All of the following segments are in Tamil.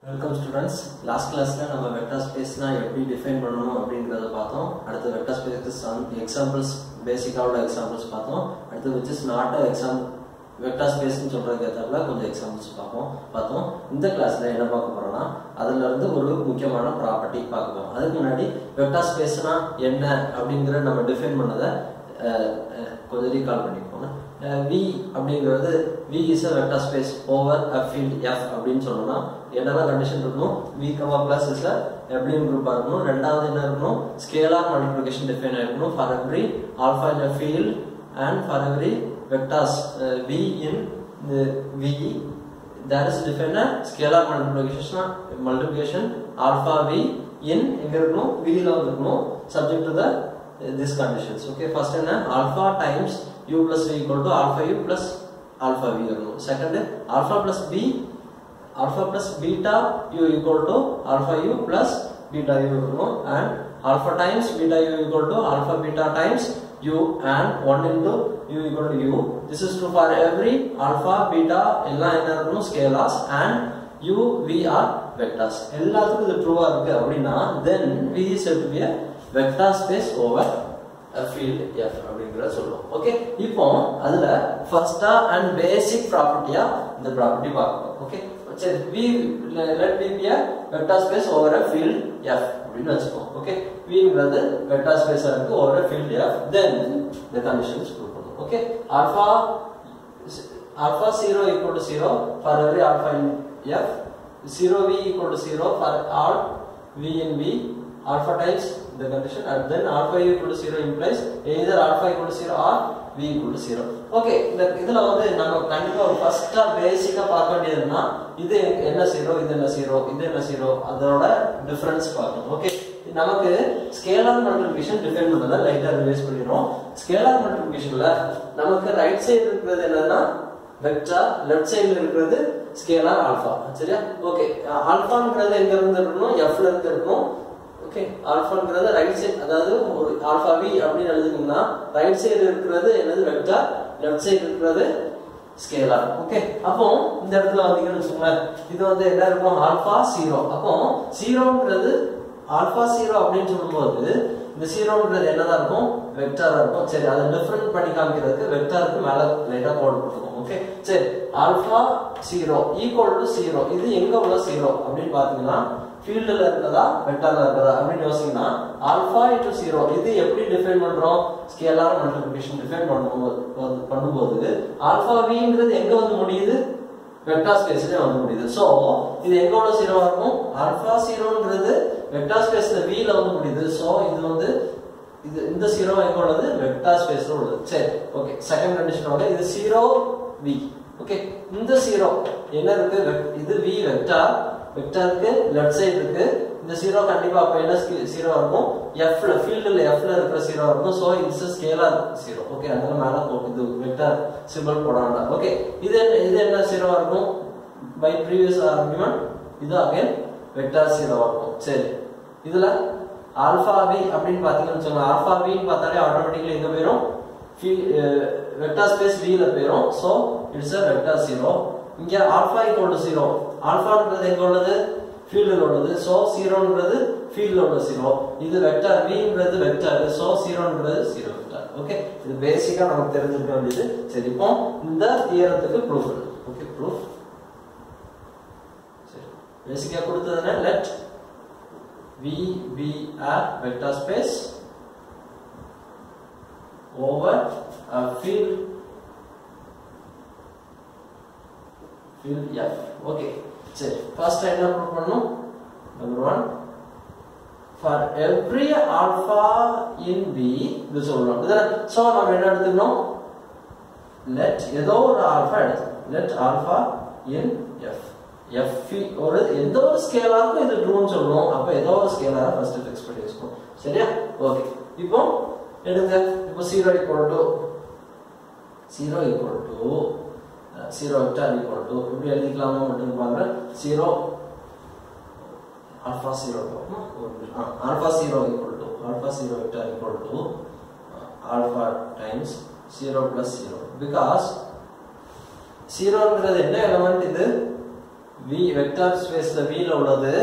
Welcome students. Last class la nama vector space na eppadi define pananum அப்படிங்கறத பார்த்தோம். அடுத்து vector space க்கு some examples basic ஆன examples பார்த்தோம். அடுத்து which is not a example vector space னு சொல்றதுக்கு ஏத்தாப்புல கொஞ்சம் examples பார்த்தோம். இந்த கிளாஸ்ல என்ன பார்க்க போறோம்னா அதுல இருந்து ஒரு முக்கியமான ப்ராப்பர்ட்டி பார்க்க போறோம். அதுக்கு முன்னாடி vector spaceனா என்ன அப்படிங்கற நம்ம டிஃபைன் பண்ணத கொஞ்சம் ரீகால் பண்ணிப்போம். V அப்படிங்கிறது V is a vector space over a field F அப்படினு சொல்லணும்னா என்னெல்லாம் கண்டிஷன் இருக்கணும் V, plus is a abelian group இருக்கணும் ரெண்டாவது என்ன இருக்கணும் scalar multiplication define ஆயிருக்கணும் for every alpha in a field and for every vectors V in V that is defined a scalar multiplication alpha V in எங்க இருக்கணும் V ல இருக்கணும் subject to the these conditions. Okay, first என்ன alpha times u plus v equal to alpha u plus alpha v இருக்கணும். Second alpha plus beta u equal to alpha u plus beta u இருக்கணும். And alpha times beta u equal to alpha beta times u and 1 into u equal to u. This is true for every alpha beta எல்லாம் என்ன இருக்கணும் scalars and u v are vectors. எல்லாத்துக்கும் இது ட்ரூவா இருக்கு அப்படினா then v is said to be a vector space over a field F அப்படிங்கறத சொல்றோம். ஓகே, இப்போ அதுல ஃபர்ஸ்டா and basic property-யா இந்த ப்ராப்பர்ட்டி பார்ப்போம். ஓகே, சரி V let V be a vector space over a field F அப்படினு வெச்சுப்போம். ஓகே, Vங்கிறது vector space இருக்கு over a field F, then the conditions prove பண்ணுவோம். Okay, alpha 0 equal to 0 for every alpha in F, 0 V equal to 0 for all V in V, alpha times the condition and then alpha equal to 0 implies either alpha equal to 0 or v equal to 0. Okay, இதுல வந்து நம்ம கண்டிப்பா ஃபர்ஸ்டா பேசிக்கா பார்க்க வேண்டியதுன்னா இது என்ன 0 இது என்ன 0 இது என்ன 0 அதோட டிஃபரன்ஸ் பார்க்கணும். ஓகே, நமக்கு ஸ்கேலார் மல்டிப்ளிகேஷன் டிஃபைன் பண்ணத லைட்டா ரிவைஸ் பண்ணிரோம். ஸ்கேலார் மல்டிப்ளிகேஷன்ல நமக்கு ரைட் சைடு இருக்குது என்னன்னா வெக்டார், லெஃப்ட் சைடுல இருக்குது ஸ்கேலார் ஆல்பா. சரியா? ஓகே, ஆல்பாங்கிறது எங்க இருந்து இருக்கணும் f ல இருந்து இருக்கணும். ஓகே, ஆல்பாங்கிறது ரைட் சைடு, அதாவது ஒரு ஆல்பா v அப்படி எழுதுனீங்கன்னா ரைட் சைடு இருக்குது என்னது வெக்டார், லெஃப்ட் சைடு இருக்குது ஸ்கேலார். ஓகே, அப்போ இந்த இடத்துல வந்தீங்கன்னு வெச்சுக்கோங்க, இது வந்து என்ன இருக்கும் ஆல்பா 0. அப்போ 0ங்கிறது ஆல்பா 0 அப்படினு சொல்லும்போது இந்த 0ங்கிறது என்னதான் இருக்கும் வெக்டாரா இருக்கும். சரி, அதை டிஃபரண்ட் பண்ணி காமிக்கிறதுக்கு வெக்டாருக்கு மேல லைட்டா கோட் போட்டுருக்கோம். ஓகே, சரி, ஆல்பா 0 ஈக்குவல் டு 0 இது எங்க உள்ள 0 அப்படினு பாத்தீங்கன்னா ஃபீல்ட்ல இருக்கதா வெக்டார்ல இருக்கதா அப்படினு யோசிச்சீங்கன்னா ஆல்பா into 0 இது எப்படி டிஃபைன் பண்றோம் ஸ்கேலார் மல்டிப்ளிகேஷன் டிஃபைன் பண்ணும்போது ஆல்பா vங்கிறது எங்க வந்து முடியுது வெக்டார் ஸ்பேஸ்ல வந்து முடியுது. சோ இது எங்க உள்ள 0 இருக்கும் ஆல்பா 0ங்கிறது வெக்டார் ஸ்பேஸ்ல v ல வந்து முடியுது. சோ இது வந்து இது இந்த 0 எங்க உள்ளது வெக்டார் ஸ்பேஸ்ல உள்ளது. சரி, ஓகே, செகண்ட் கண்டிஷன் வந்து இது 0 v. ஓகே, இந்த 0 என்ன இருக்கு இது v வெக்டார், வெக்டாருக்கு லெஃப்ட் சைடு இருக்கு. இந்த 0 கண்டிப்பா அப்ப என்ன 0 இருக்கும் f ல ஃபீல்ட்ல f ல இருக்கிற 0 இருக்கும். So it's a scalar 0. Okay, அதனால மேல இது வெக்டார் சிம்பல் போடறாங்க. ஓகே, இது என்ன 0 இருக்கும் பை previous argument இது அகைன் வெக்டார் 0 இருக்கும். சரி, இதுல ஆல்பா v அப்படினு பாத்தீங்கன்னு சொல்லுங்க, ஆல்பா v ன்னு பார்த்தாலே ஆட்டோமேட்டிக்கலி எங்க போயிடும் வெக்டார் ஸ்பேஸ் v ல போயிடும். So it's a vector 0. இங்க ஆல்பா equal to 0, ஆல்பாங்கிறது எங்க உள்ளது ஃபீல்ட்ல உள்ளது. சோ 0ங்கிறது ஃபீல்ட்ல உள்ள 0, இது வெக்டார் vங்கிறது வெக்டார். சோ 0ங்கிறது 0 வெக்டார். ஓகே, இது பேசிக்கா நமக்கு தெரிஞ்சிருக்க வேண்டியது. சரி, இப்போ இந்த தியரத்துக்கு ப்ரூஃப். ஓகே, ப்ரூஃப் சரி பேசிக்கா கொடுத்ததுனா let V be a vector space over a field F. Okay, சரி, ஃபர்ஸ்ட் என்ன ப்ரூவ் பண்ணனும் number 1 for every alpha in V இது சொல்லணும். சோ நாம என்ன எடுத்துக்கணும் let ஏதோ ஒரு ஆல்பா எடுத்துக்கணும். let alpha in F. F ஒரு எந்த ஒரு ஸ்கேலாருக்கு இது ட்ரூன்னு சொல்லணும். அப்ப ஏதோ ஒரு ஸ்கேலாரை ஃபர்ஸ்ட் ஃபிக்ஸ் பண்ணி வெச்சுக்கணும். சரியா? ஓகே, இப்போ எடுங்க. இப்போ 0 equal to 0 vector equal to இப்படி எழுதிக்கலாமா மட்டும் பாருங்க. 0 alpha 0 alpha 0 equal to alpha 0 vector equal to alpha times 0 plus 0 because 0ங்கிறது என்ன எலிமெண்ட் இது V வெக்டார் ஸ்பேஸ்ல V ல உள்ளது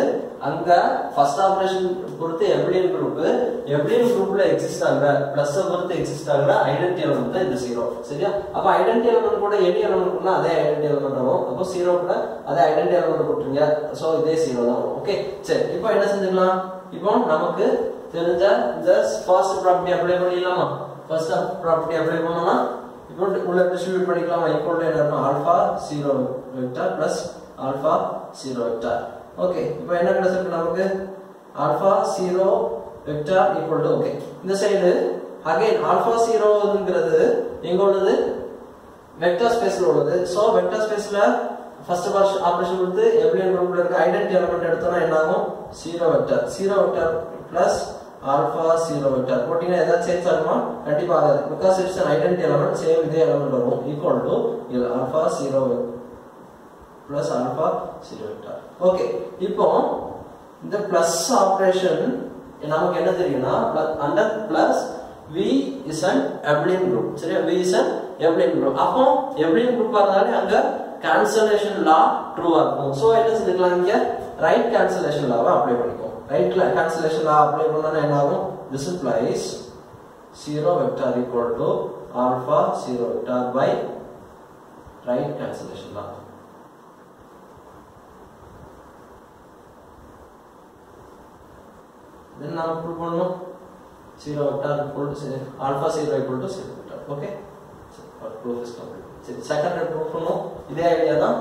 அங்க ஃபர்ஸ்ட் ஆபரேஷன் பொறுத்து எப்ளியன் குரூப்ல எக்ஸிஸ்ட் ஆகுற பிளஸ் பொறுத்து எக்ஸிஸ்ட் ஆகுற ஐடென்டி எலிமெண்ட் தான் இந்த 0 சரியா அப்ப ஐடென்டி எலிமெண்ட் கூட எனி எலிமெண்ட் கூட அதே ஐடென்டி எலிமெண்ட் வரும் அப்ப 0 கூட அதே ஐடென்டி எலிமெண்ட் போட்டுருங்க சோ இதே 0 தான் வரும் ஓகே சரி இப்போ என்ன செஞ்சிடலாம் இப்போ நமக்கு தெரிஞ்ச இந்த ஃபர்ஸ்ட் ப்ராப்பர்ட்டி அப்ளை பண்ணிடலாமா ஃபர்ஸ்ட் ப்ராப்பர்ட்டி அப்ளை பண்ணோம்னா இப்போ உள்ள டிஸ்ட்ரிபியூட் பண்ணிக்கலாமா ஈக்குவல் என்ன இருக்கும் alpha 0 vector plus alpha 0 vector okay இப்போ என்ன கிடைச்சிருக்கு நமக்கு alpha 0 vector equal to okay இந்த சைடு again alpha 0 ங்கிறது எங்க உள்ளது வெக்டர் ஸ்பேஸ்ல உள்ளது சோ வெக்டர் ஸ்பேஸ்ல ஃபர்ஸ்ட் ஆபரேஷன் வந்து எப்ளியன் குரூப்ல இருக்க ஐடென்டி எலிமெண்ட் எடுத்தோம்னா என்ன ஆகும் 0 vector plus alpha 0 vector போடினா ஏதாவது சேஞ்ச் ஆகுமா கண்டிப்பா ஆகாது because it's an identity element same இதே எலிமெண்ட் வரும் equal to alpha 0 plus alpha 0 vector okay இப்போ இந்த பிளஸ் ஆபரேஷன் நமக்கு என்ன தெரியும்னா under plus v is an abelian group சரியா v is an abelian group அப்போ abelian group ஆனாலே அங்க cancellation law true ஆகும் சோ என்ன செஞ்சிடலாம் இங்க right cancellation law அப்ளை பண்ணிப்போம் right cancellation law அப்ளை பண்ணா என்ன ஆகும் this implies 0 vector equal to alpha 0 vector by right cancellation law then now prove பண்ணனும் 0 vector equal to alpha 0 equal to 0 vector okay so our proof is complete சரி செகண்ட் proof பண்ணனும் இதே ஐடியா தான்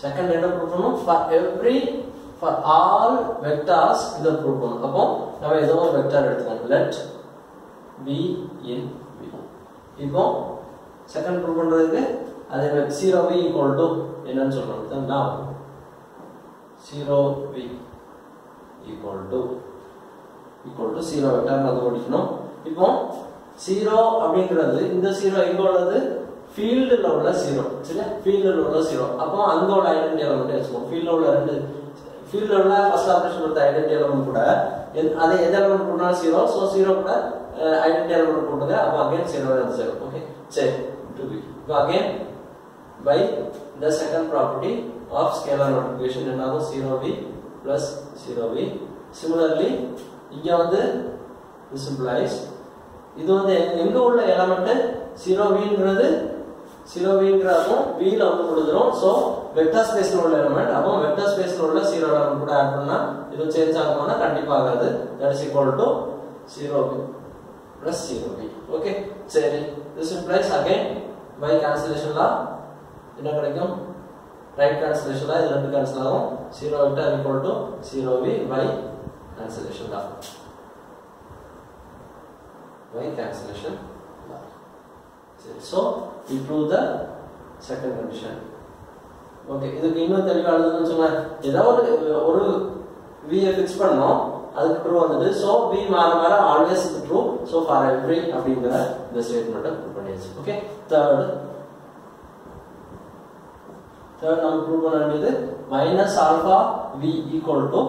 செகண்ட் என்ன proof பண்ணனும் for all vectors இத proof பண்ணனும் அப்போ நாம ஏதோ ஒரு வெக்டர் எடுத்துக்கோம் let v in v இப்போ செகண்ட் proof பண்றதுக்கு அது 0v equal to என்னன்னு சொல்றோம் தான் 0v equal to 0 வெக்டர் நம்ம ஓடிக்கணும் இப்போ 0 அப்படிங்கிறது இந்த 0 எங்க உள்ளது ஃபீல்ட்ல உள்ள 0 சரியா ஃபீல்ட்ல உள்ள 0 அப்போ அங்கோட ஐடென்டி எலிமெண்ட் வெச்சுக்கோம் ஃபீல்ட்ல உள்ள ஃபர்ஸ்ட் ஆபரேஷன் உள்ள ஐடென்டி எலிமெண்ட் கூட அதே எந்த எலிமெண்ட் போடுனா 0 சோ 0 கூட ஐடென்டி எலிமெண்ட் போடுங்க அப்போ அகைன் 0 ஆன்சர் ஓகே சரி to be so again by the second property of scalar multiplication என்னாகும் 0v plus 0v similarly இங்க வந்து this implies இது வந்து எங்க உள்ள எலிமெண்ட் 0v ங்கிறது 0v ங்கறதும் v ல வந்து கொடுத்துறோம் சோ வெக்டர் ஸ்பேஸ்ல உள்ள எலிமெண்ட் அப்போ வெக்டர் ஸ்பேஸ்ல உள்ள 0 எலிமெண்ட் கூட ஆட் பண்ணா இது சேஞ்ச் ஆகுமானா கண்டிப்பா ஆகாது that is equal to 0v plus 0v okay சரி this implies again by cancellation law என்ன கிடைக்கும் right cancellation law இது ரெண்டு கேன்சல் ஆகும் 0 vector equal to 0v by cancellation law so we prove the second condition okay இதுக்கு இன்னும் தெளிவா எழுதணும்னு சொன்னா ஏதாவது ஒரு v fix பண்ணோம் அதுக்கு ட்ரூ வந்துது so v மாற always true so for every அப்படிங்கற இந்த ஸ்டேட்மென்ட்ட ப்ரூவ் பண்ணியாச்சு ஓகே third நம்ம ப்ரூவ் பண்ண வேண்டியது minus alpha v equal to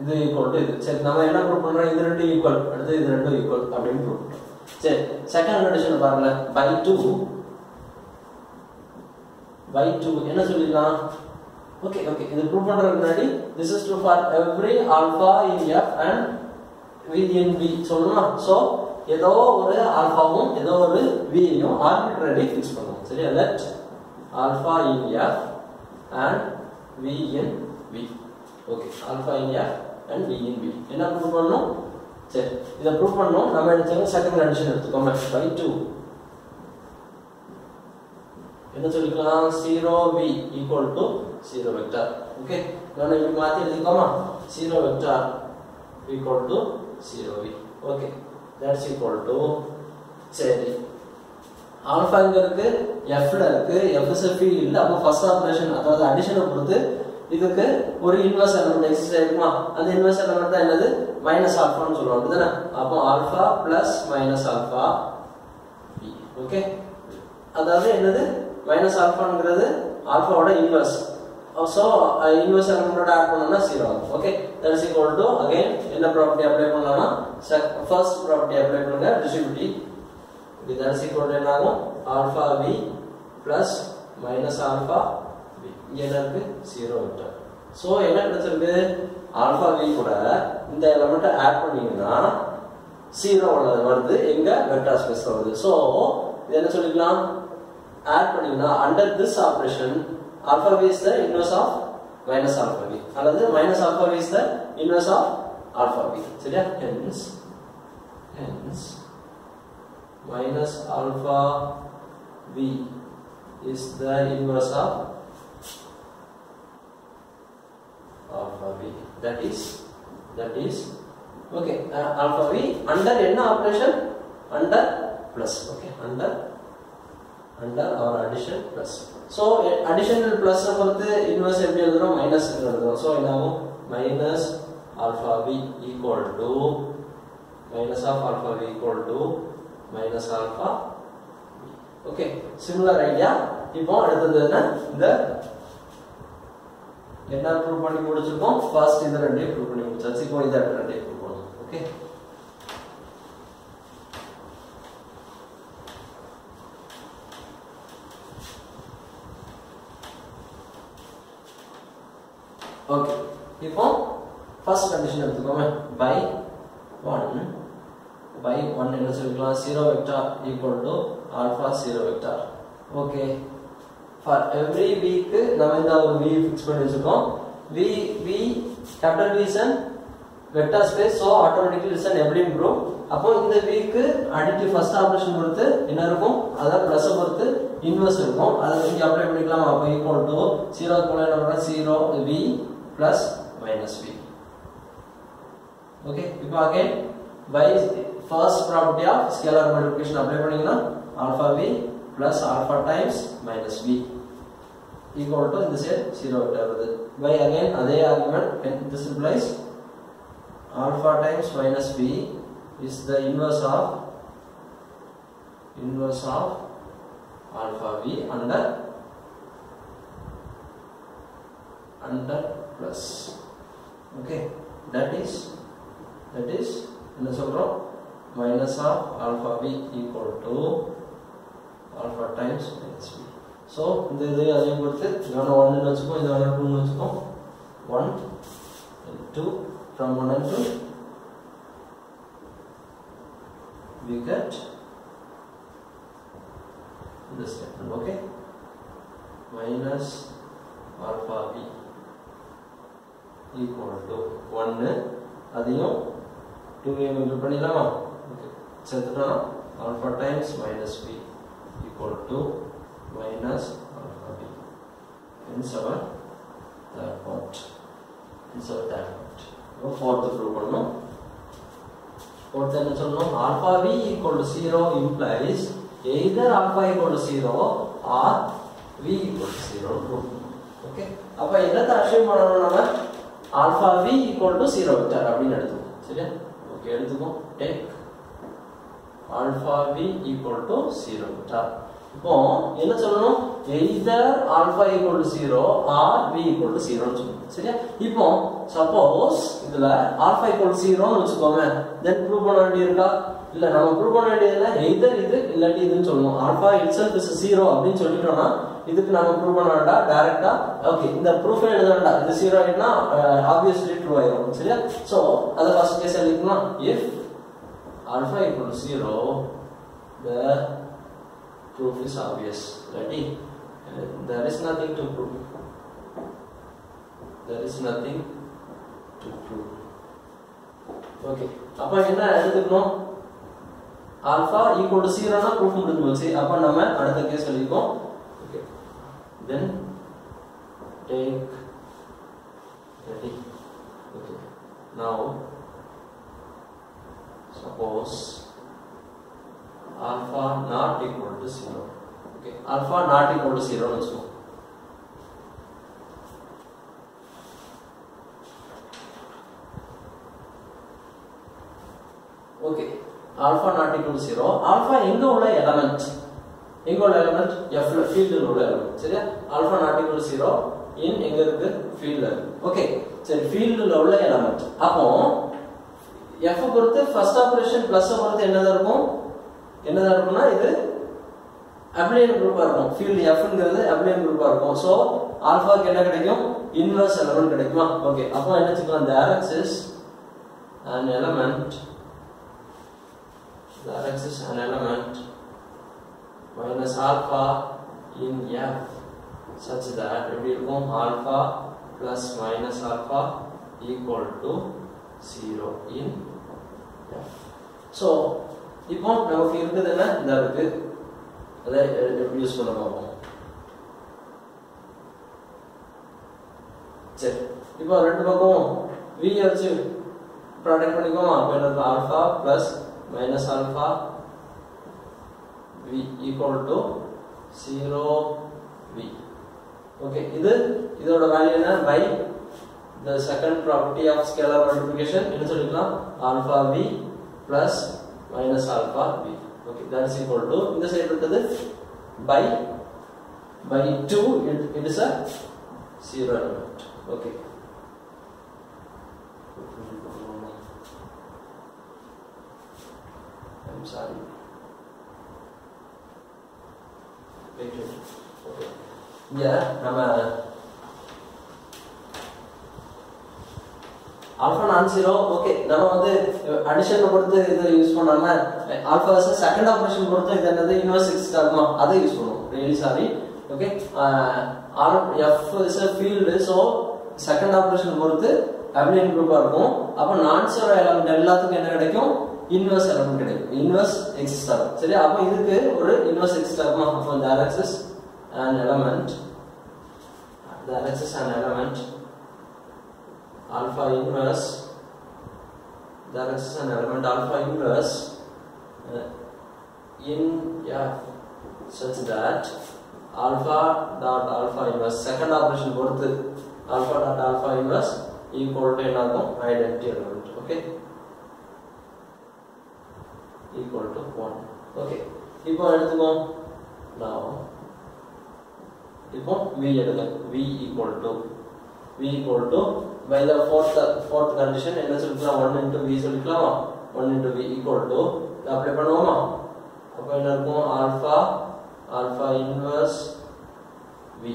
இது equal to இது சரி நாம என்ன ப்ரூவ் பண்றோம் இது ரெண்டு ஈக்குவல் அடுத்து இது ரெண்டும் ஈக்குவல் அப்படினு ப்ரூவ் பண்றோம் சரி செகண்ட் கண்டிஷன் பாருங்க by 2 என்ன சொல்லிடலாம் okay இது ப்ரூவ் பண்றதுக்கு முன்னாடி this is true for every alpha in f and v in v சொல்லணுமா சோ ஏதோ ஒரு ஆல்பாவும் ஏதோ ஒரு v யும் ஆர்பிட்ரரி ஃபிக்ஸ் பண்ணுவோம் சரியா let alpha in f and v in v okay alpha in f and v in v என்ன ப்ரூவ் பண்ணனும் சரி இத ப்ரூவ் பண்ணனும் நாம என்ன செகண்ட் கண்டிஷன் எடுத்துக்கோங்க by 2 என்ன சொல்லிக்கலாம் 0v equal to 0 vector okay நாம இப்படி மாத்தி எழுதிக்கோமா 0 vector equal to 0v okay that's equal to சரி ஆல்பா இங்க இருக்கு f ல இருக்கு f is a field அப்ப ஃபர்ஸ்ட் ஆபரேஷன் அதாவது அடிஷனை பொறுத்து இதுக்கு ஒரு இன்வெர்ஸ் எலிமெண்ட் எக்ஸிஸ்ட் ஆகுமா அந்த இன்வெர்ஸ் எலிமெண்ட் தான் என்னது மைனஸ் ஆல்பான்னு சொல்றோம் அப்படிதானே அப்போ alpha plus minus alpha v okay அதாவது என்னது மைனஸ் ஆல்பாங்கிறது ஆல்பாவோட இன்வெர்ஸ் சோ இன்வெர்ஸ் எலிமெண்டோட ஆட் பண்ணோம்னா 0 ஆகும் okay that is equal to again என்ன ப்ராப்பர்ட்டி அப்ளை பண்ணலாம்னா ஃபர்ஸ்ட் ப்ராப்பர்ட்டி அப்ளை பண்ணுங்க distributive that is equal to alpha v plus minus alpha v. இங்க என்ன இருக்கு 0 வெக்டர். சோ என்ன கிடைச்சிருக்கு alpha v கூட இந்த எலிமெண்ட்டை ஆட் பண்ணீங்கன்னா 0 வருது எங்க வெக்டர் ஸ்பேஸ்ல வருது. சோ இது என்ன சொல்லிக்கலாம் ஆட் பண்ணீங்கன்னா under this operation alpha v is the inverse of minus alpha v அல்லது minus alpha v is the inverse of alpha v. சரியா? hence minus alpha v is the inverse of alpha v. That is okay. Alpha v under என்ன operation? Under plus. Okay, under our addition plus. So additional plus பொறுத்து inverse எப்படி எழுதுறோம் minus எழுதுறோம். So என்னாகும் minus alpha v equal to minus of alpha v equal to minus alpha v. Okay, similar idea. இப்போ அடுத்தது என்ன இந்த என்ன ப்ரூவ் பண்ணி முடிச்சிருக்கோம் ஃபர்ஸ்ட் இந்த ரெண்டையும் ப்ரூவ் பண்ணி முடிச்சாச்சு. இப்போ இந்த ரெண்டையும் ப்ரூவ் பண்ணணும். ஓகே, ஓகே இப்போ ஃபர்ஸ்ட் கண்டிஷன் எடுத்துக்கோங்க. by 1 என்ன சொல்லிக்கலாம் 0 vector equal to alpha 0 vector. Okay, for every week நம்ம இந்த ஒரு v fix பண்ணி வச்சிருக்கோம். v capital V is an vector space, so automatically is an Abelian group. அப்போ இந்த v க்கு additive first operation பொறுத்து என்ன இருக்கும் அத பிளஸ் பொறுத்து இன்வெர்ஸ் இருக்கும். அத இங்க அப்ளை பண்ணிக்கலாம். அப்போ equal to 0 க்கு என்ன வரும் 0 v plus minus v. Okay, இப்போ again by first property of scalar multiplication apply பண்ணீங்கன்னா alpha v plus alpha times minus v equal to இந்த சைடு 0 vector வருது. by again அதே argument, this implies alpha times minus v is the inverse of alpha v under plus. Okay, that is என்ன சொல்றோம் minus of alpha v equal to alpha times minus v. so இந்த இது அதே பொறுத்து இதோட 1 ன்னு வெச்சுக்கோ, இதோட 2 ன்னு வெச்சுக்கோ. 1 and 2 from 1 and 2 we get this statement. Okay, minus alpha v equal to 1 அதையும் 2 மல்டிப்ளை பண்ணிடலாமா? ஓகே, சேர்த்துட்டா alpha times minus v equal to minus alpha v. Hence our third part. இப்போ fourth proof பண்ணணும். fourth என்ன சொல்லணும் alpha v equal to 0 implies either alpha equal to 0 or v equal to 0 proof. Okay, அப்ப என்னத்தை அஸ்யூம் பண்ணணும் நம்ம alpha v equal to 0 vector அப்படினு எடுத்துக்கோ. சரியா? ஓகே, எடுத்துக்கோ. take alpha v equal to 0 vector. இப்போ என்ன சொல்லணும் either alpha equal to 0 or v equal to 0 னு சொல்லணும். சரியா? இப்போ suppose இதுல alpha equal to 0 னு வெச்சுக்கோங்க, then prove பண்ண வேண்டியிருக்கா? இல்ல, நம்ம prove பண்ண வேண்டியதுல either இது இல்லாட்டி இதுன்னு சொல்லணும். alpha itself is 0 அப்படினு சொல்லிட்டோம்னா இதுக்கு நாம ப்ரூவ் பண்ண வேண்டாம், டைரக்ட்டா ஓகே இந்த ப்ரூஃப் எழுத வேண்டாம். இது 0 ஆயிடுனா obviously ட்ரூ ஆயிடும். சரியா? சோ அத ஃபர்ஸ்ட் கேஸ் எழுதிக்கலாம். if alpha equal to 0 the proof is obvious. Ready? There is nothing to prove. Okay, அப்ப என்ன எடுத்துக்கணும் alpha equal to 0 னா proof முடிஞ்சு போச்சு. அப்ப நாம அடுத்த case எழுதிப்போம். Okay, then take ready. Okay, now suppose alpha not equal to 0. Okay, alpha not equal to 0 னு சொல்லுவோம். Okay, alpha not equal to 0. alpha எங்க உள்ள எலிமெண்ட் f ஃபீல்ட்ல உள்ள எலிமெண்ட். சரியா? alpha not equal to 0 in எங்க இருக்கு ஃபீல்ட்ல. ஓகே, சரி, ஃபீல்ட்ல உள்ள எலிமெண்ட். அப்போ f பொறுத்து ஃபர்ஸ்ட் ஆபரேஷன் பிளஸ் பொறுத்து என்னதா இருக்கும் என்னதா இருக்கும்னா இது abelian group இருக்கும். field F ங்கிறது abelian group இருக்கும். so alpha க்கு என்ன கிடைக்கும்? inverse element கிடைக்குமா? ஓகே. அப்போ என்ன சொல்றோம்? the Rx is an element. the Rx is an element minus alpha in F such that எப்படி இருக்கும்? alpha plus minus alpha equal to 0 in F. so இப்போ நமக்கு இருக்குது என்ன? இந்த இருக்கு. அதை எப்படி யூஸ் பண்ண பார்ப்போம். சரி, இப்போ ரெண்டு பக்கம் v வச்சு ப்ராடக்ட் பண்ணிக்கோமா. அப்போ என்ன? Alpha plus minus alpha v equal to 0v. Okay, இதோட வேல்யூ என்ன? By the second property of scalar multiplication என்ன சொல்லிக்கலாம்? Alpha v plus minus alpha v. okay, that is equal to இந்த சைடு இருக்குது by 2 it is a 0 element. okay, I'm sorry, wait. okay, yeah, நம்ம alpha non-zero. ஓகே, நம்ம வந்து அடிஷன் பொறுத்து இதை யூஸ் பண்ணாம ஆல்பா செகண்ட் ஆபரேஷன் பொறுத்து இது என்னது? இன்வெர்ஸ் எக்ஸ் ஆகுமா? அதை யூஸ் பண்ணுவோம். Really sorry. Okay, F is a field, so second operation பொறுத்து abelian குரூப்பா இருக்கும். அப்ப non-zero எலிமெண்ட் எல்லாத்துக்கும் என்ன கிடைக்கும்? இன்வெர்ஸ் எலிமெண்ட் கிடைக்கும். இன்வெர்ஸ் எக்ஸிஸ்ட் ஆகும். சரி, அப்ப இதுக்கு ஒரு இன்வெர்ஸ் எக்ஸிஸ்ட் ஆகுமா? அப்ப the Rx is an element. the Rx is an element alpha inverse. the Rx is an element alpha inverse in F such that alpha dot alpha inverse second operation பொறுத்து alpha dot alpha inverse equal to என்னாகும்? identity element. okay, equal to 1. okay, இப்போ எடுத்துக்கோம். now இப்போ v எடுங்க. v equal to by the fourth condition என்ன சொல்லிக்கலாம்? 1 into v சொல்லிக்கலாமா? 1 into v equal to apply பண்ணுவோமா? அப்ப என்ன இருக்கும்? alpha inverse v.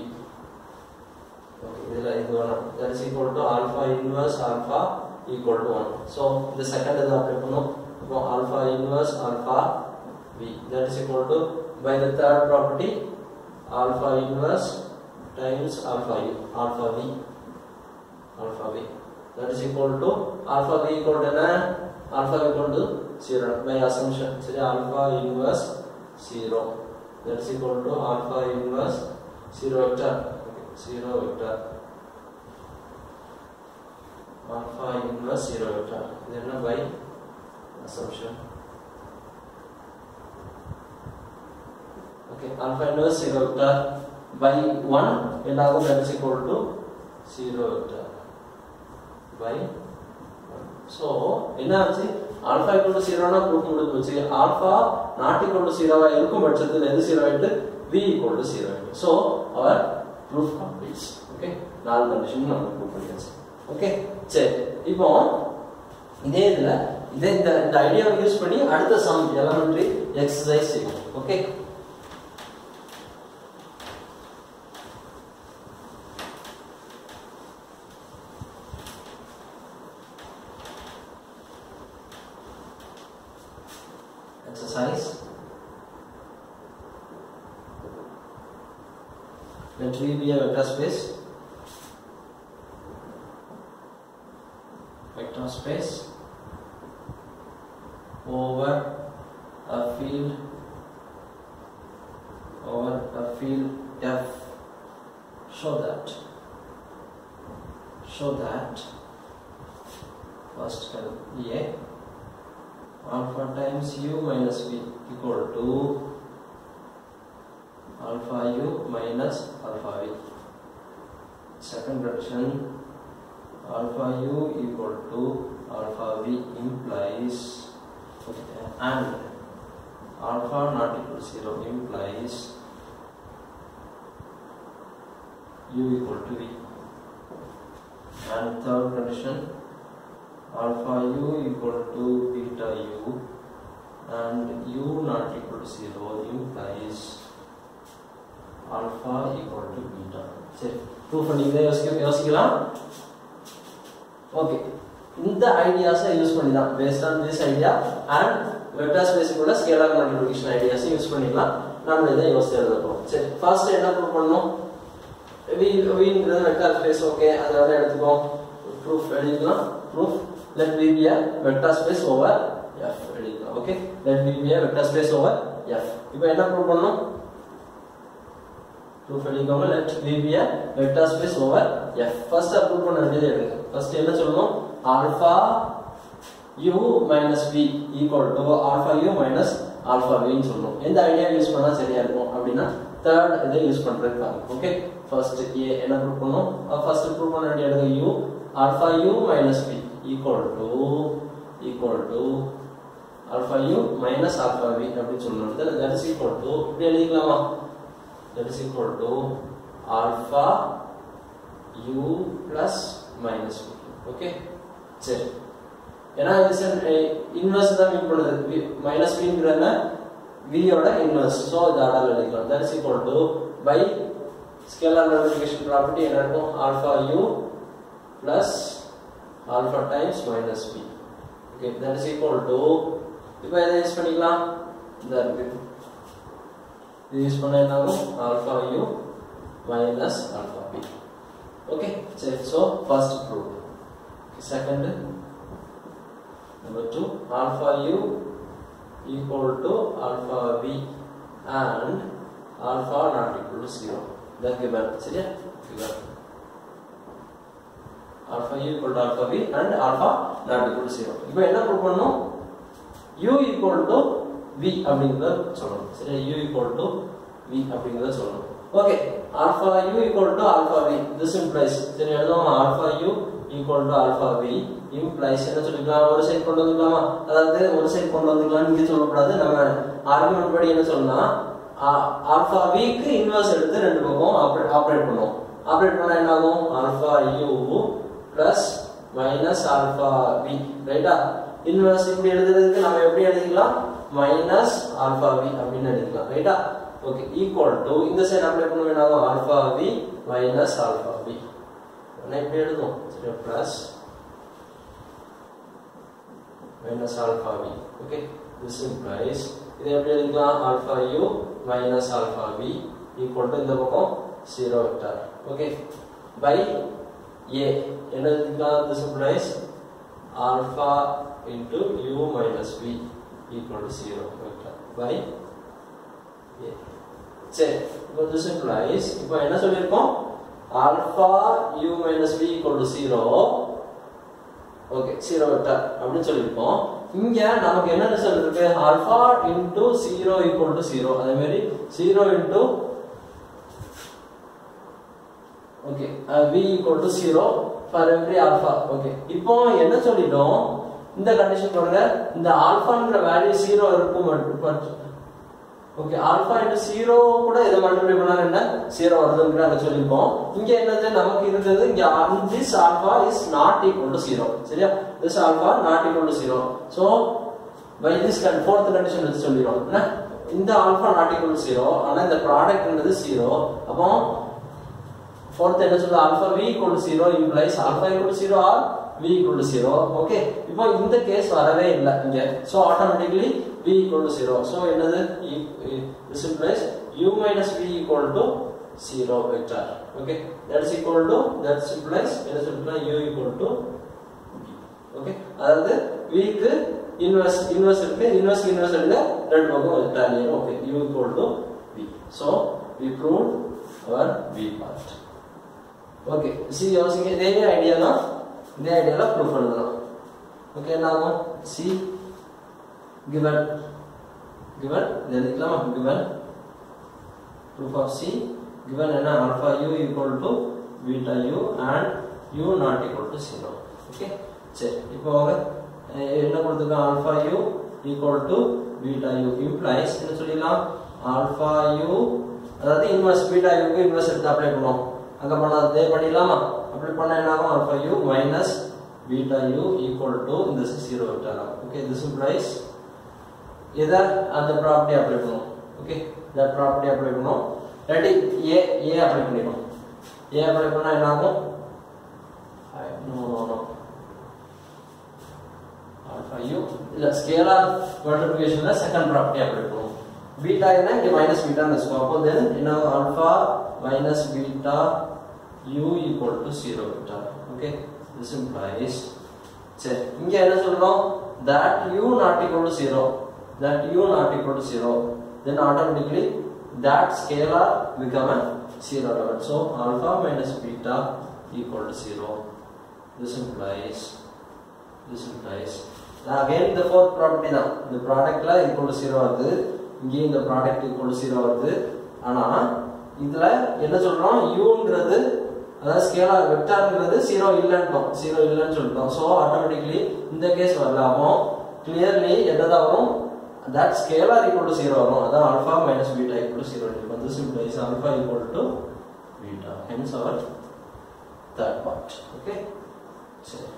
okay, இதெல்லாம் இது வேணும். that is equal to alpha inverse alpha equal to 1. so the second இதை அப்ளை பண்ணும். அப்போ alpha inverse alpha v that is equal to by the third property alpha inverse times alpha v that is equal to alpha v equal to என்ன? alpha equal to 0 by assumption. சரி, alpha inverse 0 that is equal to alpha inverse 0 vector. okay, 0 vector alpha inverse 0 vector இது என்ன? by assumption. okay, alpha inverse 0 vector by 1 என்னாகும்? that is equal to 0 vector by 1. so என்ன ஆச்சு? alpha equal to 0 னா ப்ரூஃப் முடிஞ்சு போச்சு. alpha not equal to 0 ஆ இருக்கும் பட்சத்தில் எது 0 ஆயிட்டு? v equal to 0 ஆயிட்டு. so our proof completes. okay, நாலு கண்டிஷன் நம்ம ப்ரூஃப் பண்ணியாச்சு. ஓகே, சரி, இப்போ இந்த ஐடியாவை யூஸ் பண்ணி அடுத்த சம் எலிமெண்டரி எக்ஸசைஸ் செய்வோம். Okay, exercise. Let V be a vector space. Vector space over a field F. Show that first A alpha times u minus v equal to alpha u minus alpha v. Second condition, alpha u equal to alpha v implies and alpha not equal to 0 implies u equal to v. And third condition, alpha u equal to beta u and u not equal to 0 implies alpha equal to beta. சரி ப்ரூஃப் பண்ணிக்கிறேன், யோசிக்கலாம். ஓகே, இந்த ஐடியாஸை யூஸ் பண்ணி தான் based on this idea and vector space கூட ஸ்கேலார் மல்டிப்ளிகேஷன் ஐடியாஸை யூஸ் பண்ணிக்கலாம். நம்ம இதை யோசிச்சு எழுதுறோம். சரி, ஃபர்ஸ்ட் என்ன ப்ரூஃப் பண்ணணும்? விங்கிறது வெக்டர் ஸ்பேஸ். ஓகே, அதனால எடுத்துக்கோ. ப்ரூஃப் எழுதிக்கலாம். Proof let V be a vector space over F எழுதிக்கலாம். Okay, let V be a vector space over F. இப்போ என்ன ப்ரூஃப் பண்ணனும்? ப்ரூஃப் எழுதிக்கோங்க. let V be a vector space over F. First proof பண்ண வேண்டியது எடுங்க. ஃபர்ஸ்ட் என்ன சொல்லணும்? alpha u minus v equal to alpha u minus alpha v ன்னு சொல்லணும். எந்த ஐடியா யூஸ் பண்ணா சரியா இருக்கும் அப்படினா தேர்ட் இதை யூஸ் பண்றதுக்கு. ஓகே, ஃபர்ஸ்ட் a என்ன ப்ரூஃப் பண்ணனும்? ஃபர்ஸ்ட் ப்ரூஃப் பண்ண வேண்டியது u alpha u minus v equal to alpha u minus alpha v அப்படி சொல்லணும். that is equal to இப்படி எழுதிக்கலாமா? that is equal to alpha u plus minus v. Okay, சரி. ஏன்னா இது இன்வெர்ஸ் தான் மீன் பண்ணுது. மைனஸ் vங்கறத v யோட இன்வெர்ஸ். சோ இத ஆர்டர்ல எழுதிக்கலாம். that is equal to by scalar multiplication property என்ன இருக்கும்? alpha u plus alpha times minus v. Okay, that is equal to இப்போ இதை யூஸ் பண்ணிக்கலாம். இந்த இருக்கு, இது யூஸ் பண்ணா என்ன ஆகும்? alpha u minus alpha v. Okay, சரி. so first proof. Second, number 2, alpha u equal to alpha v and alpha not equal to 0. That given. சரியா? given alpha u equal to alpha v and alpha not equal to 0. இப்போ என்ன ப்ரூவ் பண்ணனும்? u equal to v அப்படிங்கறத சொல்லணும். சரியா? u equal to v அப்படிங்கறத சொல்லணும். Okay, alpha u equal to alpha v. this implies சரி எழுதுவோம். alpha u equal to alpha v implies என்ன சொல்லிக்கலாம்? ஒரு சைடு கொண்டு வந்துக்கலாமா? அதாவது ஒரு சைடு கொண்டு வந்துக்கலாம் நீங்க சொல்லக்கூடாது. நம்ம ஆர்குமென்ட் படி என்ன சொல்லலாம்? alpha v க்கு இன்வெர்ஸ் எடுத்து ரெண்டு பக்கம் ஆபரேட் பண்ணுவோம். ஆபரேட் பண்ணா என்ன ஆகும்? alpha u plus minus alpha v. ரைட்டா? இன்வெர்ஸ் இப்படி எழுதுறதுக்கு நம்ம எப்படி எழுதிக்கலாம்? minus alpha v அப்படினு எழுதிக்கலாம். ரைட்டா? ஓகே, ஈக்குவல் டு இந்த சைடு அப்ளை பண்ண வேண்டாம். alpha v minus alpha v. நான் இப்படி எழுதுவோம். சரி, plus minus alpha v. Okay, this implies இது எப்படி எழுதிக்கலாம்? alpha u minus alpha v equal to இந்த பக்கம் 0 வெக்டர். ஓகே, by a என்ன எழுதிக்கலாம்? this implies alpha into u minus v equal to 0 vector by a. சரி, இப்போ this implies இப்போ என்ன சொல்லிருக்கோம்? alpha u minus v equal to 0. Okay, 0 vector அப்படி சொல்லிருக்கோம். இங்க நமக்கு என்ன ரிசல்ட் இருக்கு? alpha into 0 equal to 0. அதே மாதிரி 0 into okay v equal to 0 for every alpha. okay, இப்போ என்ன சொல்லிட்டோம்? இந்த கண்டிஷன் பாருங்க. இந்த ஆல்பாங்கற வேல்யூ 0 இருக்கும் மட்டும். ஓகே, ஆல்பா into 0 கூட இத மல்டிப்ளை பண்ணா என்ன 0 வருதுங்கறத சொல்லிருக்கோம். இங்க என்னது நமக்கு இருந்தது? இங்க this alpha is not equal to 0. சரியா? this alpha not equal to 0. so by this fourth condition வச்சு சொல்லிரோம். என்ன? இந்த alpha not equal to 0 ஆனா இந்த ப்ராடக்ட் என்னது 0. அப்போ fourth என்ன சொல்லுது? alpha v equal to 0 implies alpha equal to 0 or v equal to 0. Okay, இப்போ இந்த கேஸ் வரவே இல்ல இங்க. so automatically v equal to 0. so என்னது? this implies u minus v equal to 0 vector. okay, that is equal to that implies என்ன சொல்றோம்? u equal to v. okay, அதாவது v க்கு இன்வெர்ஸ் இருக்கு. இன்வெர்ஸ் எடுங்க ரெண்டு பக்கம் வெக்டர் ஆயிடும். okay, u equal to v. so we proved our v part. okay, see யோசிங்க. இதே ஐடியா தான். இதே ஐடியால ப்ரூஃப் பண்ணலாம். ஓகே, நாம see given எழுதிக்கலாமா? given proof of c given என்ன? alpha u equal to beta u and u not equal to 0. Okay, சரி. இப்போ என்ன கொடுத்திருக்கோம்? alpha u equal to beta u implies என்ன சொல்லிடலாம்? alpha u அதாவது இன்வெர்ஸ் beta u க்கு இன்வெர்ஸ் எடுத்து அப்ளை பண்ணுவோம். அங்க பண்ணாதே பண்ணிடலாமா? அப்ளை பண்ணா என்ன ஆகும்? alpha u minus beta u equal to இந்த 0 வெக்டர். okay, this implies எதை அந்த ப்ராப்பர்ட்டி அப்ளை பண்ணுவோம். ஓகே, தட் ப்ராப்பர்ட்டி அப்ளை பண்ணுவோம். இல்லாட்டி ஏ அப்ளை பண்ணிடும். ஏ அப்ளை பண்ணா என்ன ஆகும்? நோ ஆல்ஃபா யூ இல்ல ஸ்கேலார் மல்டிப்ளிகேஷன்ல செகண்ட் ப்ராப்பர்ட்டி அப்ளை பண்ணுவோம். பீட்டா என்ன இங்க மைனஸ் பீட்டான்னு வச்சுக்கோம். அப்போ தென் என்ன alpha minus beta u equal to 0 vector. Okay, this implies சரி இங்க என்ன சொல்றோம்? that u not equal to 0, that u not equal to 0, then automatically that scalar become a 0 element. So alpha minus beta equal to 0. This implies again the fourth property தான். இந்த ப்ராடக்ட்ல equal to 0 வருது, இங்க இந்த ப்ராடக்ட் equal to 0 வருது. ஆனா இதுல என்ன சொல்றோம்? uங்கிறது அதாவது ஸ்கேலார் வெக்டார்ங்கிறது 0 இல்லன்னு சொல்லிட்டோம். சோ ஆட்டோமேட்டிக்கலி இந்த கேஸ் வரல. அப்போ கிளியர்லி என்னதான் வரும்? that scalar equal to 0 வரும். அதான் alpha minus beta equal to 0 இருக்கும். This implies alpha equal to beta. Hence our third part. Okay, சரி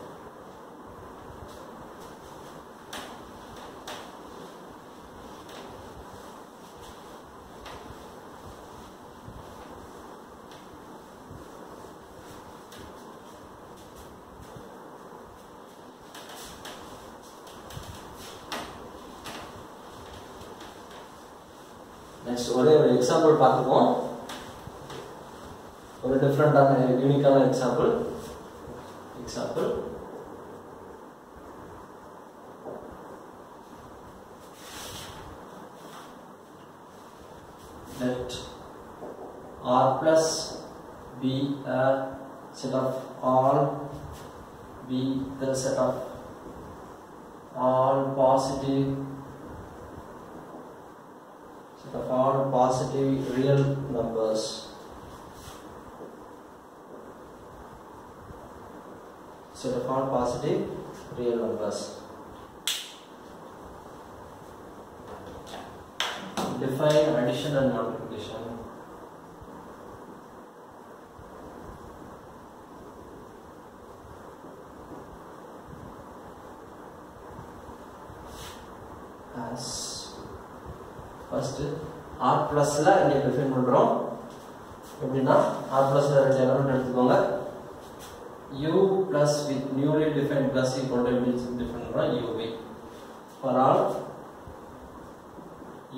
next ஒரே ஒரு எக்ஸாம்பிள் பார்த்துப்போம். ஒரு டிஃபரண்டான யூனிக்கான example let r plus be a set of all positive real numbers. Set of all positive real numbers. Define addition and multiplication. As first r plus ல இங்க டிஃபைன் பண்றோம். எப்படின்னா r plus ல ரெண்டு எலிமெண்ட் எடுத்துக்கோங்க. u plus with newly defined plus equal to define பண்றோம் uv for all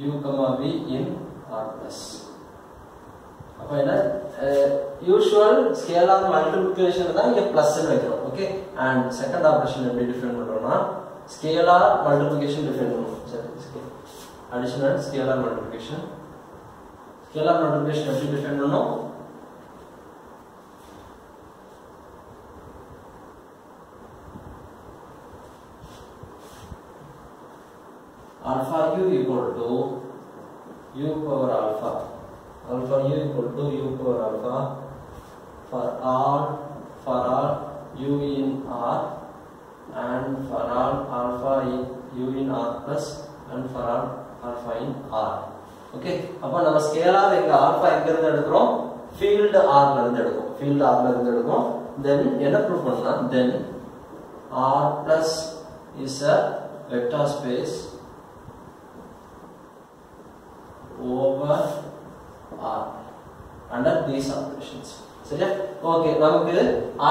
u v in r plus. அப்ப என்ன யூசுவல் ஸ்கேலார் மல்டிப்ளிகேஷன் தான் இங்க பிளஸ் னு வைக்கிறோம். ஓகே, and செகண்ட் ஆபரேஷன் எப்படி டிஃபைன் பண்றோம்னா ஸ்கேலார் மல்டிப்ளிகேஷன் டிஃபைன் பண்ணுவோம். சரி, addition and scalar multiplication. Scalar multiplication எப்படி டிஃபைன் பண்ணோம்? alpha u equal to u power alpha u equal to u power alpha for all u in r and for all alpha u in r plus and for all alpha in r. Okay, அப்ப நம்ம ஸ்கேலார் எங்க ஆல்பா எங்க இருந்து எடுக்கிறோம்? ஃபீல்ட் r ல இருந்து எடுக்கிறோம். then என்ன ப்ரூவ் பண்ணா then r plus is a vector space over r under these operations. சரியா? ஓகே, நமக்கு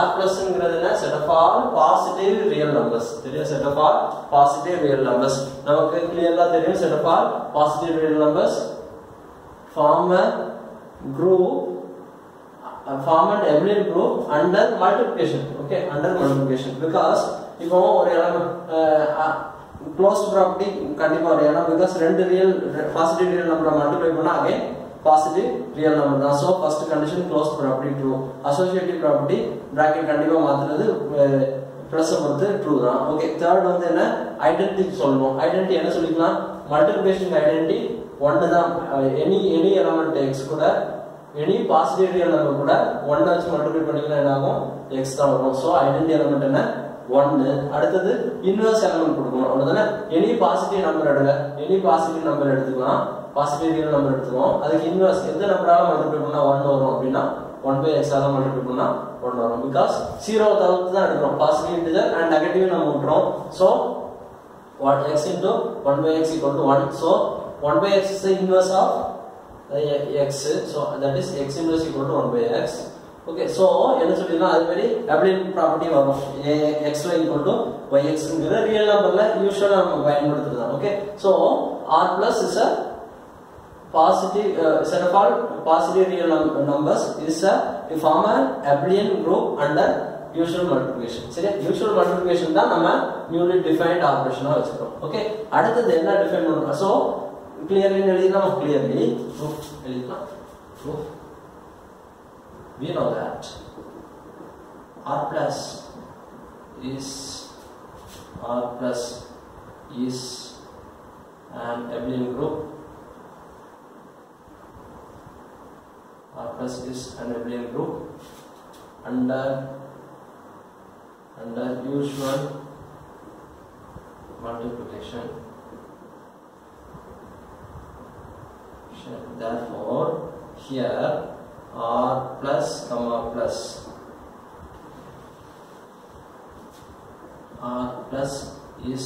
r plus-ங்கிறது என்ன? set of all positive real numbers. சரியா? set of all positive real numbers. நமக்கு கிளியரா தெரியும் set of all positive real numbers form a group, form an abelian group under multiplication. Okay, under multiplication because இப்போ ஒரு closed property கண்டிப்பா வரையனா because ரெண்டு real positive real number multiply பண்ணா again positive real number தான். So first condition closed property true. Associative property bracket கண்டிப்பா மாத்துறது plus பொறுத்து true தான். ஓகே, தேர்ட் வந்து என்ன? ஐடென்டிட்டி சொல்லணும். ஐடென்டிட்டி என்ன சொல்லிக்கலாம்? மல்டிப்ளிகேஷன் ஐடென்டிட்டி 1 தான். any element x கூட any positive real number கூட 1 வச்சு மல்டிப்ளை பண்ணினா என்ன ஆகும்? x தான் வரும். So ஐடென்டிட்டி எலிமெண்ட் என்ன? 1. அடுத்தது இன்வெர்ஸ் எலிமெண்ட் கொடுக்கணும். அவ்வளவுதானே? any positive number எடுங்க. any positive number எடுத்துக்கலாம். பாசிட்டிவ் ரியல் நம்பர் எடுத்துவோம். அதுக்கு இன்வெர்ஸ் எந்த நம்பரால மல்டிப்ளை பண்ணா 1 வரும் அப்படினா 1/x ஆல மல்டிப்ளை பண்ணா 1 வரும். because 0 தவிர்த்து தான் எடுக்கிறோம். பாசிட்டிவ் இன்டிஜர் and நெகட்டிவ் நம்ம விட்டுறோம். So what x into 1 by x equal to 1. So 1 by x is the inverse of x. So that is x inverse equal to 1 by x. Okay, so என்ன சொல்லினா அது மாதிரி abelian property வரும். xy equal to yx ங்கற ரியல் நம்பர்ல யூசுவலா நம்ம பயன்படுத்துறோம். Okay, so r plus is a positive set of all positive real numbers is a form an abelian group under usual multiplication. சரியா, usual multiplication தான் நம்ம newly defined operation ஆ வச்சிரோம். Okay, அடுத்து என்ன டிஃபைன் பண்றோம்? So clearly எழுதிடலாம். clearly proof எழுதிடலாம். proof we know that r plus is an abelian group. R plus is an abelian group under usual multiplication. Therefore, here r plus comma plus r plus is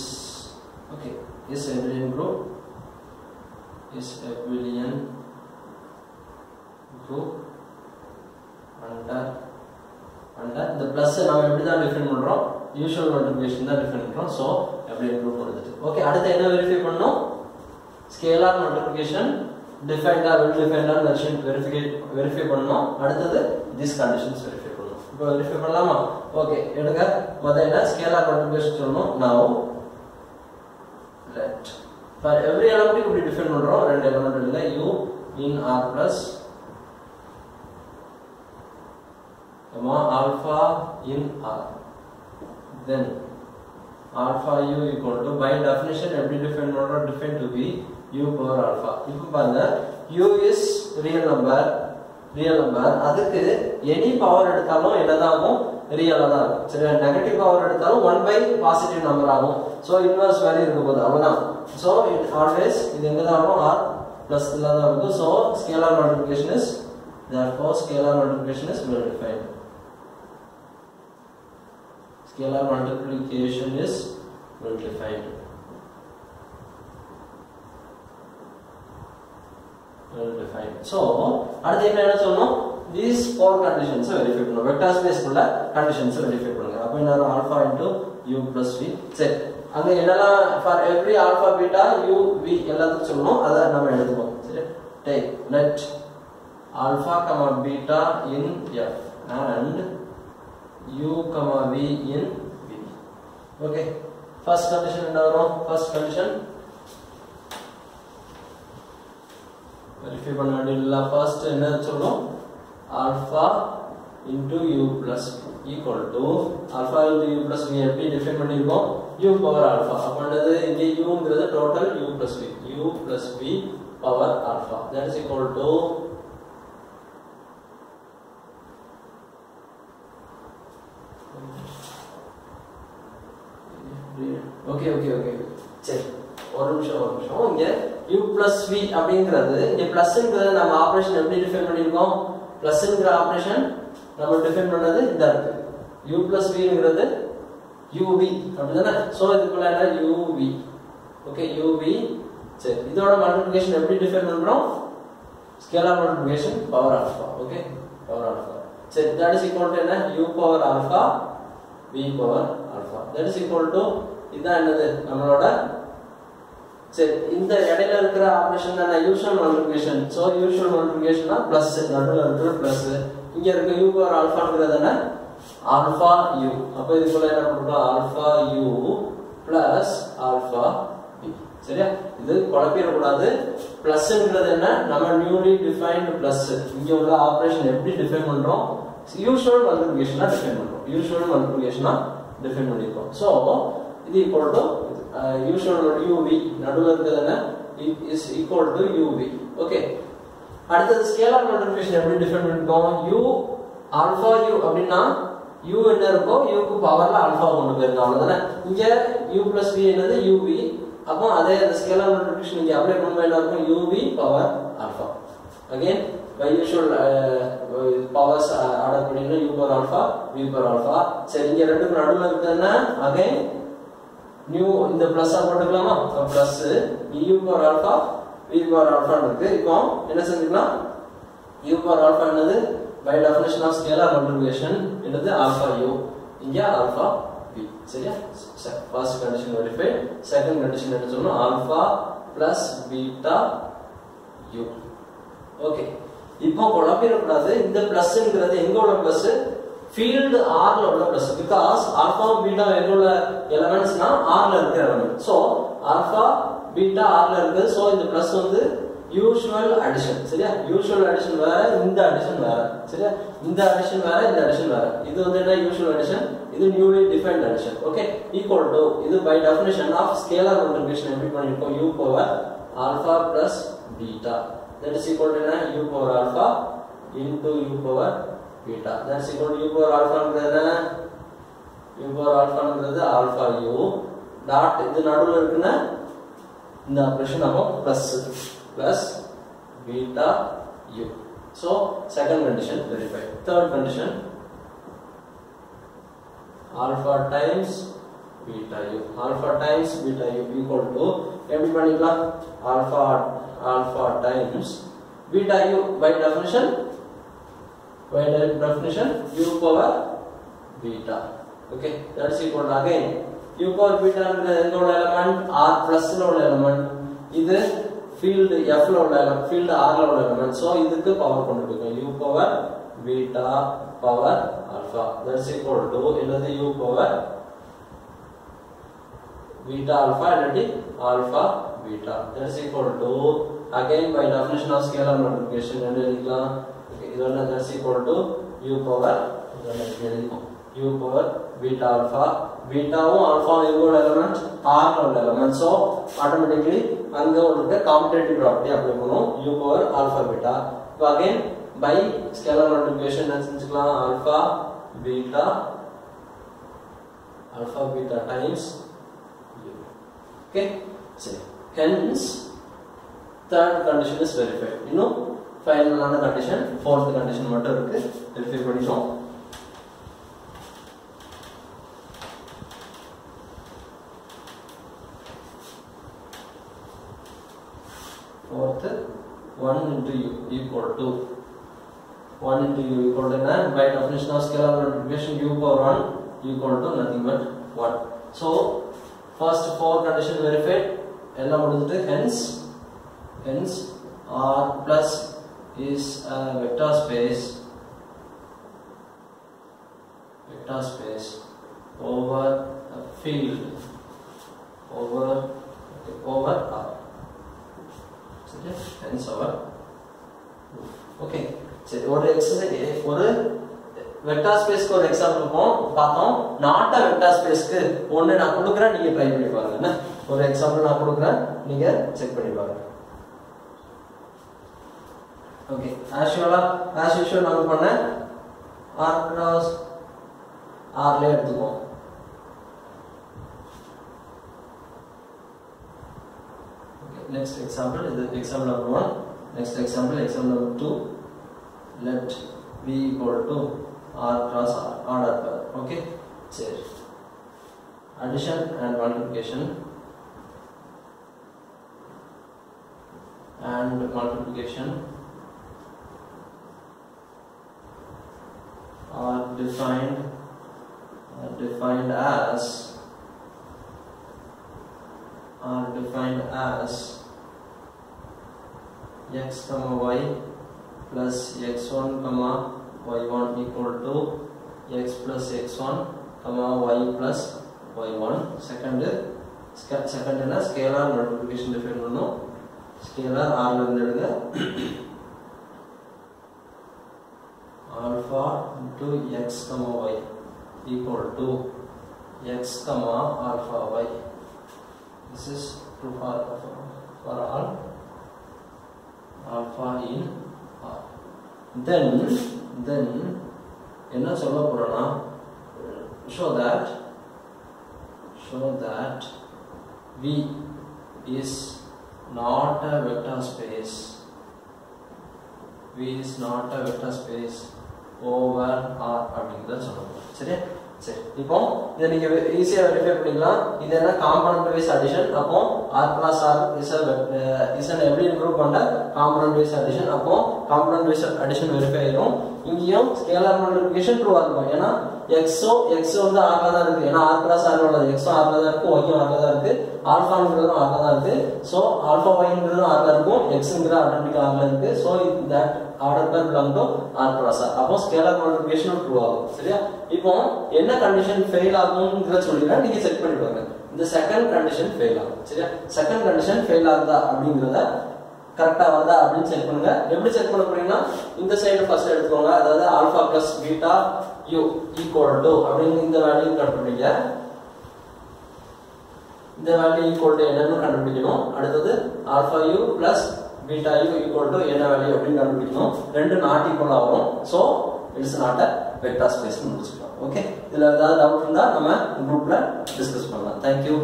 okay is abelian group under the plus நாம எப்படி தான் டிஃபைன் பண்றோம்? யூசுவல் மல்டிப்ளிகேஷன் தான் டிஃபைன் பண்றோம். சோ abelian group வந்துச்சு. ஓகே, அடுத்து என்ன வெரிஃபை பண்ணனும்? Scalar multiplication defined or well defined or verify பண்ணனும். அடுத்து these conditions வெரிஃபை பண்ணனும். இப்போ வெரிஃபை பண்ணலாமா? ஓகே, எடுங்க. முதல்ல ஸ்கேலார் மல்டிப்ளிகேஷன் சொல்லணும். now let for every element இப்படி டிஃபைன் பண்றோம். ரெண்டு எலிமெண்ட் இல்ல u in r plus alpha in r, then alpha u equal to by definition எப்படி டிஃபைன் பண்றோம்? define to be u power alpha. இப்போ பாருங்க, u is real number அதுக்கு any பவர் எடுத்தாலும் என்னதான் ஆகும்? ரியலா தான் இருக்கும். சரி, நெகட்டிவ் பவர் எடுத்தாலும் 1 by பாசிட்டிவ் நம்பர் ஆகும். சோ இன்வெர்ஸ் வேல்யூ இருக்கும்போது அவ்வளவுதான். சோ it always இது எங்க தான் ஆகும்? r plus ல தான் இருக்கும். So scalar multiplication is therefore scalar multiplication is well defined. Scalar multiplication is well defined. So அடுத்து என்ன சொல்லணும்? these four conditions verify பண்ணனும். வெக்டர் ஸ்பேஸ் குள்ள conditions verify பண்ணுங்க. அப்ப என்ன வரும்? alpha into u plus v. சரி, அங்க என்னலாம் for every alpha beta u v எல்லாத்துக்கும் சொல்லணும். அத நாம எழுதுவோம். சரி, take let alpha beta in f and u v in v. Okay, first condition என்ன வரும்? first condition verify பண்ண வேண்டியதுல first என்ன சொல்லணும்? alpha into u plus v equal to alpha into u plus v எப்படி டிஃபைன் பண்ணிருக்கோம்? u power alpha. அப்பன்றது இங்க u ங்கிறது total u plus v power alpha, that is equal to okay சரி, ஒரு நிமிஷம் இங்க u plus v அப்படிங்கிறது இங்க பிளஸ்ங்கிறது நம்ம ஆபரேஷன் எப்படி டிஃபைன் பண்ணிருக்கோம்? பிளஸ்ங்கிற ஆபரேஷன் நம்ம டிஃபைன் பண்ணது இந்த இருக்கு. u plus v ங்கிறது uv அப்படிதானே? சோ இதுக்குள்ள என்ன uv. Okay, uv. சரி, இதோட மல்டிப்ளிகேஷன் எப்படி டிஃபைன் பண்றோம்? Scalar multiplication power alpha. Okay, power alpha. சரி, that is equal to என்ன? u power alpha v power alpha, that is equal to இதான் என்னது நம்மளோட. சரி, இந்த இடையில இருக்கிற ஆபரேஷன் தான் யூசுவல் மல்டிப்ளிகேஷன். சோ யூசுவல் மல்டிப்ளிகேஷன்னா பிளஸ், நடுவுல இருக்கிற பிளஸ், இங்க இருக்க u பவர் ஆல்பாங்கிறது என்ன? Alpha u. அப்ப இதுக்குள்ள என்ன பண்றோம்? Alpha u plus alpha v. சரியா, இது குழப்பிட கூடாது. பிளஸ்ங்கிறது என்ன? நம்ம நியூலி டிஃபைன்ட் பிளஸ். இங்க உள்ள ஆபரேஷன் எப்படி டிஃபைன் பண்றோம்? யூசுவல் மல்டிப்ளிகேஷனா டிஃபைன் பண்றோம். யூசுவல் மல்டிப்ளிகேஷனா டிஃபைன் பண்ணிருக்கோம். சோ இது ஈக்குவல் டு யூசுவல் uv, நடுவுல இருக்கிறது என்ன? is equal to uv. Okay, அடுத்து ஸ்கேலார் மல்டிப்ளிகேஷன் எப்படி டிஃபைன் பண்ணிருக்கோம்? u ஆல்பா u அப்படினா u என்ன இருக்கோ u க்கு பவர்ல ஆல்பா கொண்டு போயிருங்க, அவ்வளவுதானே. இங்க u plus v என்னது? uv. அப்போ அதே அந்த ஸ்கேலார் மல்டிப்ளிகேஷன் இங்க அப்ளை பண்ணும்போது என்ன இருக்கும்? uv power alpha. Again by usual powers add பண்ணினா u power alpha v power alpha. சரி, இங்க ரெண்டுக்கு நடுவுல இருக்கிறது என்ன? அகைன் நியூ இந்த பிளஸ் போட்டுக்கலாமா plus u power alpha v power alpha இருக்கு இப்போ என்ன செஞ்சுக்கலாம் u பவர் ஆல்பா என்னது by definition of scalar multiplication என்னது ஆல்பா u இங்க ஆல்பா v சரியா first condition verified second condition என்ன சொன்னோம் alpha plus beta u okay இப்போ குழப்பிர கூடாது இந்த பிளஸ்ங்கிறது எங்க உள்ள பிளஸ் field r ல உள்ள பிளஸ் because alpha beta எங்க உள்ள எலிமெண்ட்ஸ் னா r ல இருக்கிற element so alpha beta r ல இருக்கு சோ இந்த பிளஸ் வந்து யூசுவல் அடிஷன் சரியா யூசுவல் அடிஷன் வேற இந்த அடிஷன் வேற சரியா இந்த அடிஷன் வேற இந்த அடிஷன் வேற இது வந்து என்ன யூசுவல் அடிஷன் இது newly defined addition okay equal to இது by definition of scalar multiplication எப்படி பண்ணிருக்கோம் u power alpha plus beta that is equal to u power alpha into u power beta that is equal to u power alpha ங்கிறது u power alpha ங்கிறது alpha u dot இது நடுவுல இருக்குனா இந்த ஆபரேஷன் நம்ம plus beta u so second condition verified third condition alpha times beta u equal to எப்படி பண்ணிக்கலாம் alpha times beta u by definition u power beta okay that is equal to again u power beta எங்க உள்ள எலிமெண்ட் r plus ல உள்ள எலிமெண்ட் இது field f ல உள்ள field r ல உள்ள எலிமெண்ட் சோ இதுக்கு பவர் கொண்டு போய்க்கும் u power beta power alpha that is equal to என்னது u power beta alpha and alpha beta that is equal to again by definition of scalar multiplication and எழுதிக்கலாம் இதெல்லாம் that is equal to u power u power beta alpha betaவும் alpha எங்கோட எலிமெண்ட் r ல எலிமெண்ட் so automatically அங்க உங்களுக்கு commutative property அப்ளை பண்ணும் u power alpha beta so again by scalar multiplication என்ன செஞ்சுக்கலாம் alpha beta times u okay so hence third condition is verified இன்னும் ஃபைனலான கண்டிஷன் fourth condition மட்டும் இருக்கு வெரிஃபை பண்ணிட்டோம் fourth 1 into u equal to 1 into u equal to by definition of scalar multiplication u power 1 equal to nothing but 1 so first four condition verified எல்லாம் முடிஞ்சிட்டு hence r plus is a vector space over a field over r hence our okay சரி ஒரு எக்ஸசைஸ் ஒரு வெக்டார் ஸ்பேஸ்க்கு ஒரு எக்ஸாம்பிள் பார்த்தோம் நாட் a வெக்டார் ஸ்பேஸ்க்கு ஒன்னு நான் கொடுக்கிறேன் நீங்க ட்ரை பண்ணி பாருங்க என்ன ஒரு எக்ஸாம்பிள் நான் கொடுக்கிறேன் நீங்க செக் பண்ணி பாருங்க ஓகே as usual நம்ம பண்ண r cross r ல எடுத்துப்போம் okay next example is example number 1 next example number 2 let v equal to r cross r dot power okay சரி addition and multiplication are defined as x comma y plus x1 comma y1 equal to x plus x1 comma y plus y1 second என்ன scalar multiplication define பண்ணனும் scalar r ல இருந்து எடுங்க alpha into x comma y equal to x comma alpha y this is true for all alpha in r then என்ன சொல்ல போறோம்னா show that v is not a vector space over r அப்படிங்கறத சொல்றோம் சரியா சரி இப்போ இத நீங்க ஈஸியா வெரிஃபை பண்ணிக்கலாம் இது என்ன காம்போனன்ட் வைஸ் அடிஷன் அப்போ r plus r is an abelian group கொண்ட காம்போனன்ட் வைஸ் அடிஷன் அப்போ காம்போனன்ட் வைஸ் அடிஷன் வெரிஃபை ஆயிடும் இங்கேயும் ஸ்கேலார் மல்டிப்ளிகேஷன் ட்ரூ ஆகும் ஏனா x வந்து r ல தான் இருக்கு ஏனா r plus r உள்ளது x r ல தான் இருக்கு y r ல தான் இருக்கு ஆல்பாங்கிறது r ல தான் இருக்கு சோ ஆல்பா y ங்கிறது r ல இருக்கும் x ங்கறது ஆட்டோமேட்டிக்கா r ல இருக்கு so that order pair belong to r plus r அப்போ ஸ்கேலார் மல்டிப்ளிகேஷன் ட்ரூ ஆகும் சரியா இப்போ என்ன கண்டிஷன் ஃபெயில் ஆகும்ங்கறத சொல்லிறேன் நீங்க செக் பண்ணி பாருங்க இந்த செகண்ட் கண்டிஷன் ஃபெயில் ஆகும் சரியா செகண்ட் கண்டிஷன் ஃபெயில் ஆகுதா அப்படிங்கறத கரெக்ட்டா வருதா அப்படினு செக் பண்ணுங்க எப்படி செக் பண்ண போறீங்கன்னா இந்த சைடு ஃபர்ஸ்ட் எடுத்துக்கோங்க அதாவது alpha plus beta u equal to அப்படிங்க இந்த வேல்யூ கண்டுபிடிங்க இந்த வேல்யூ equal to என்னன்னு கண்டுபிடிக்கணும் அடுத்து alpha u plus beta u equal to என்ன வேல்யூ அப்படினு கண்டுபிடிக்கணும் ரெண்டு நாட் ஈக்குவல் ஆகும் so it's not a vector space னு முடிச்சுக்கலாம் ஓகே இதுல ஏதாவது டவுட் இருந்தா நம்ம குரூப்ல டிஸ்கஸ் பண்ணலாம் Thank you